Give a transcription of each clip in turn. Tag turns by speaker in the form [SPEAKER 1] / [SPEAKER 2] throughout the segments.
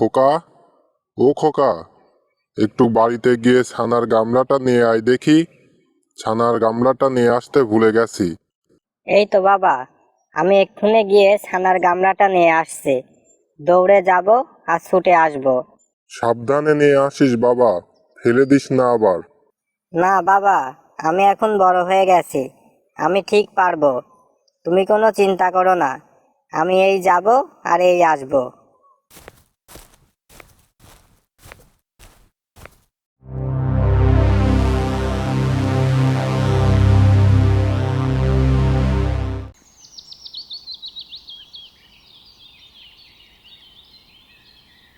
[SPEAKER 1] খোকা, ও খোকা, একটু বাড়িতে গিয়ে ছানার গামলাটা নিয়ে আয় দেখি। ছানার গামলাটা নিয়ে আসতে ভুলে গেছি।
[SPEAKER 2] এই তো বাবা, আমি এক্ষুনি গিয়ে ছানার গামলাটা নিয়ে আসছি। দৌড়ে যাব আর ছুটে আসব।
[SPEAKER 1] সাবধানে নিয়ে আসিস বাবা, ফেলে দিস না আবার।
[SPEAKER 2] না বাবা, আমি এখন বড় হয়ে গেছি, আমি ঠিক পারবো। তুমি কোনো চিন্তা করো না, আমি এই যাব আর এই আসব।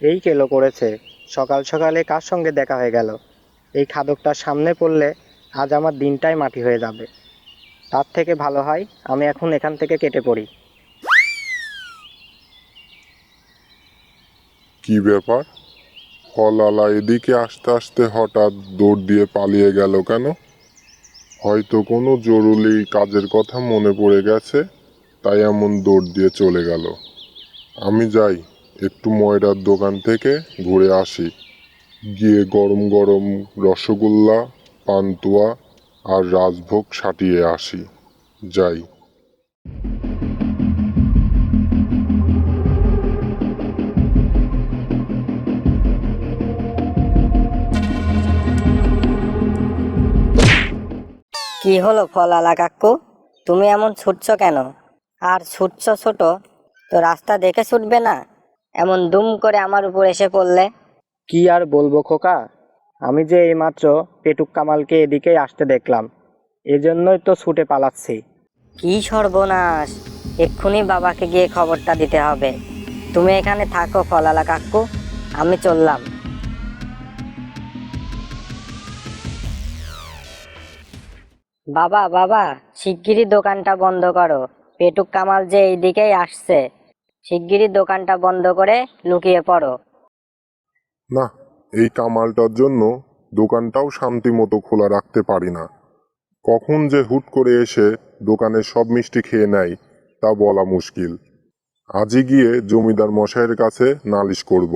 [SPEAKER 3] এই কেলো করেছে, সকাল সকালে কার সঙ্গে দেখা হয়ে গেল। এই খাদকটার সামনে পড়লে আজ আমার দিনটাই মাটি হয়ে যাবে। তার থেকে ভালো হয় আমি এখন এখান থেকে কেটে পড়ি।
[SPEAKER 1] কি ব্যাপার, ফলালা এদিকে আসতে আসতে হঠাৎ দৌড় দিয়ে পালিয়ে গেল কেন? হয়তো কোনো জরুরি কাজের কথা মনে পড়ে গেছে, তাই এমন দৌড় দিয়ে চলে গেল। আমি যাই, একটু ময়রার দোকান থেকে ঘুরে আসি, গিয়ে গরম গরম রসগোল্লা, পান্তুয়া আর রাজভোগ সাটিয়ে আসি। যাই।
[SPEAKER 2] কি হলো ফলালা কাকু, তুমি এমন ছুটছো কেন? আর ছুটছো ছোট, তো রাস্তা দেখে ছুটবে না? এমন দুম করে আমার উপর এসে পড়লে।
[SPEAKER 3] কি আর বলবো খোকা, আমি যে এইমাত্র পেটুক কামালকে এদিকেই আসতে দেখলাম, এজন্যই তো ছুটে পালাচ্ছি।
[SPEAKER 2] কি সর্বনাশ! এক্ষুনি বাবাকে গিয়ে খবরটা দিতে হবে। তুমি এখানে থাকো ফলালা কাকু, আমি চললাম। বাবা বাবা, শিগগিরই দোকানটা বন্ধ করো। পেটুক কামাল যে এইদিকেই আসছে। শিগগিরই দোকানটা বন্ধ করে লুকিয়ে পড়ো।
[SPEAKER 1] না, এই কামালটার জন্য দোকানটাও শান্তি মতো খোলা রাখতে পারি না। কখন যে হুট করে এসে দোকানের সব মিষ্টি খেয়ে নেয় তা বলা মুশকিল। আজই গিয়ে জমিদার মশাইয়ের কাছে নালিশ করব।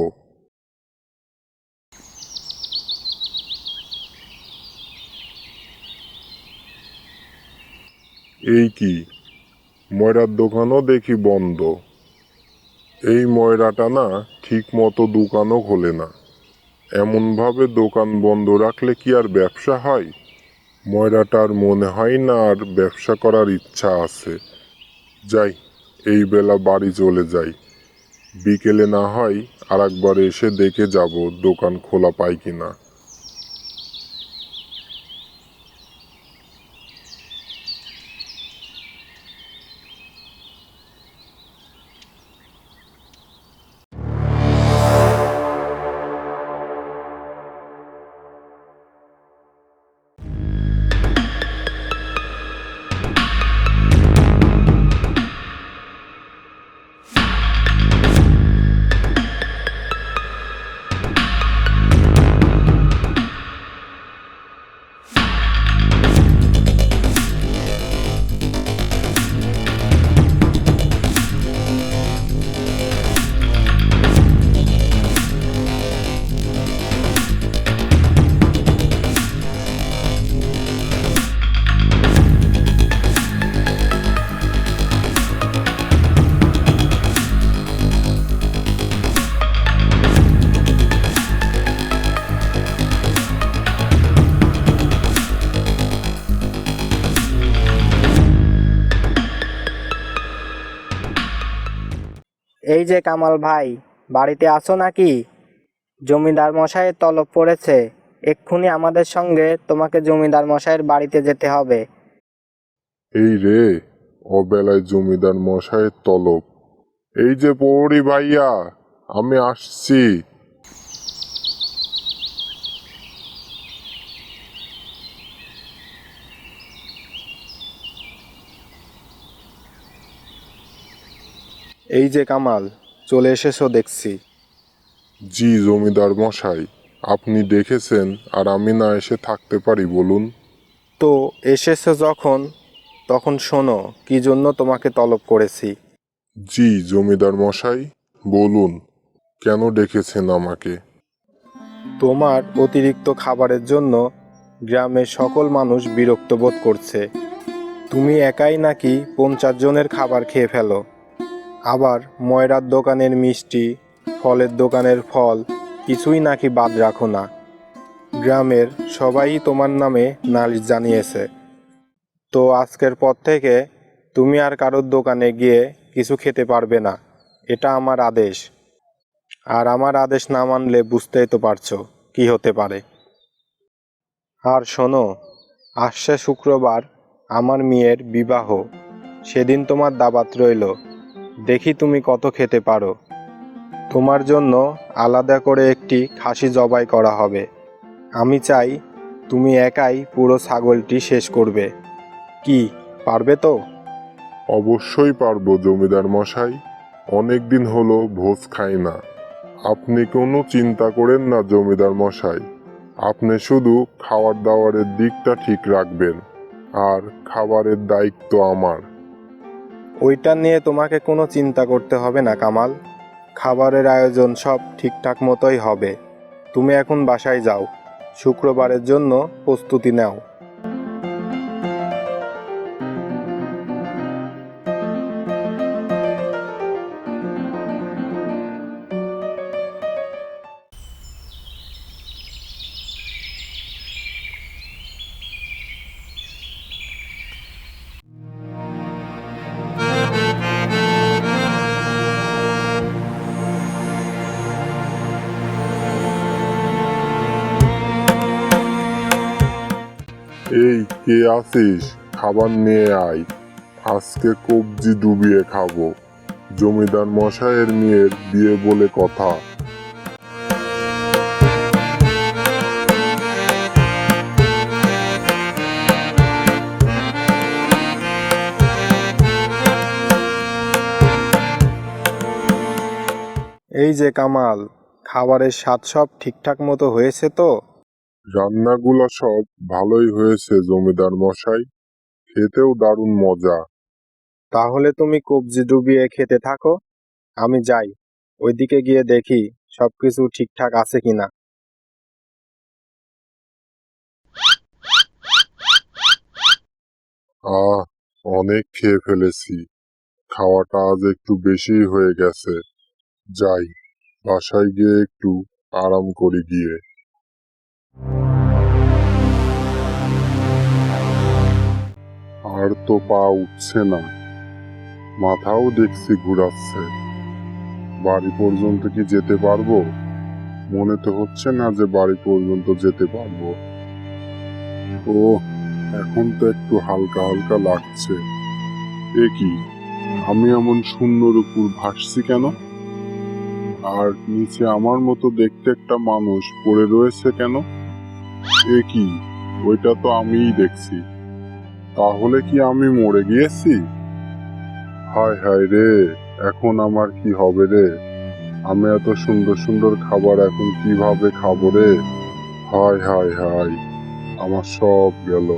[SPEAKER 1] এই কি, ময়রার দোকানও দেখি বন্ধ। এই ময়রাটা না ঠিক মতো দোকানও খোলে না। এমনভাবে দোকান বন্ধ রাখলে কি আর ব্যবসা হয়? ময়রাটার মনে হয় না আর ব্যবসা করার ইচ্ছা আছে। যাই, এই বেলা বাড়ি চলে যাই। বিকেলে না হয় আর একবার এসে দেখে যাব দোকান খোলা পাই কিনা।
[SPEAKER 3] এই যে কামাল ভাই, বাড়িতে আছো নাকি? জমিদার মশাইয়ের তলব পড়েছে, এক্ষুনি আমাদের সঙ্গে তোমাকে জমিদার মশাইয়ের বাড়িতে যেতে হবে।
[SPEAKER 1] এই রে, অবেলায় জমিদার মশাইয়ের তলব। এই যে পৌরি ভাইয়া, আমি আসছি।
[SPEAKER 4] এই যে কামাল, চলে এসেছো দেখছি।
[SPEAKER 1] জি জমিদার মশাই, আপনি ডেকেছেন আর আমি না এসে থাকতে পারি বলুন?
[SPEAKER 4] তো এসেছো যখন, তখন শোনো কি জন্য তোমাকে তলব করেছি।
[SPEAKER 1] জি জমিদার মশাই, বলুন। কেন ডেকেছেন আমাকে?
[SPEAKER 4] তোমার অতিরিক্ত খাবারের জন্য গ্রামের সকল মানুষ বিরক্ত বোধ করছে। তুমি একাই নাকি 50 জনের খাবার খেয়ে ফেলো। আবার ময়রার দোকানের মিষ্টি, ফলের দোকানের ফল কিছুই নাকি বাদ রাখো না। গ্রামের সবাই তোমার নামে নালিশ জানিয়েছে। তো আজকের পর থেকে তুমি আর কারোর দোকানে গিয়ে কিছু খেতে পারবে না। এটা আমার আদেশ। আর আমার আদেশ না মানলে বুঝতেই তো পারছো কি হতে পারে। আর শোনো, আসছে শুক্রবার আমার মেয়ের বিবাহ। সেদিন তোমার দাওয়াত রইল। দেখি তুমি কত খেতে পারো। তোমার জন্য আলাদা করে একটি খাসি জবাই করা হবে। আমি চাই তুমি একাই পুরো ছাগলটি শেষ করবে। কি পারবে তো?
[SPEAKER 1] অবশ্যই পারবো জমিদার মশাই। অনেক দিন হলো ভোজ খাই না। আপনি কোনো চিন্তা করেন না জমিদার মশাই। আপনি শুধু খাওয়ার দাওয়ারের দিকটা ঠিক রাখবেন, আর খাবারের দায়িত্ব আমার।
[SPEAKER 4] ওইটা নিয়ে তোমাকে কোনো চিন্তা করতে হবে না কামাল। খাবারের আয়োজন সব ঠিকঠাক মতোই হবে। তুমি এখন বাসায় যাও, শুক্রবারের জন্য প্রস্তুতি নাও।
[SPEAKER 1] এই কে আছিস? খাবার নিয়ে আয়। আজকে কবজি ডুবিয়ে খাবো। জমিদার মশাইয়ের মেয়ের বিয়ে বলে কথা।
[SPEAKER 4] এই যে কামাল, খাবারের স্বাদ সব ঠিকঠাক মতো হয়েছে তো?
[SPEAKER 1] রান্নাগুলো সব ভালোই হয়েছে জমিদার মশাই। খেতেও দারুণ মজা।
[SPEAKER 4] তাহলে তুমি কবজি ডুবিয়ে খেতে থাকো, আমি যাই ওইদিকে গিয়ে দেখি সবকিছু ঠিকঠাক আছে কিনা।
[SPEAKER 1] আহ, অনেক খেয়ে ফেলেছি। খাওয়াটা আজ একটু বেশি হয়ে গেছে। যাই, বাসায় গিয়ে একটু আরাম করি গিয়ে। আর তো পা উঠছে না, মাথাও দেখছি ঘুরাচ্ছে। বাড়ি পর্যন্ত কি যেতে পারবো? মনে তো হচ্ছে না যে বাড়ি পর্যন্ত যেতে পারবো। ও, এখন তো একটু হালকা হালকা লাগছে। এ কি, আমি এমন শূন্যর উপর ভাসছি কেন? আর নিচে আমার মতো দেখতে একটা মানুষ পড়ে রয়েছে কেন? এ কি, ওইটা তো আমিই দেখছি। তাহলে কি আমি মরে গিয়েছি? হায় হায় রে, এখন আমার কি হবে রে? আমি এত সুন্দর সুন্দর খাবার এখন কিভাবে খাবো রে? হায় হায় হায়, আমার সব গেল।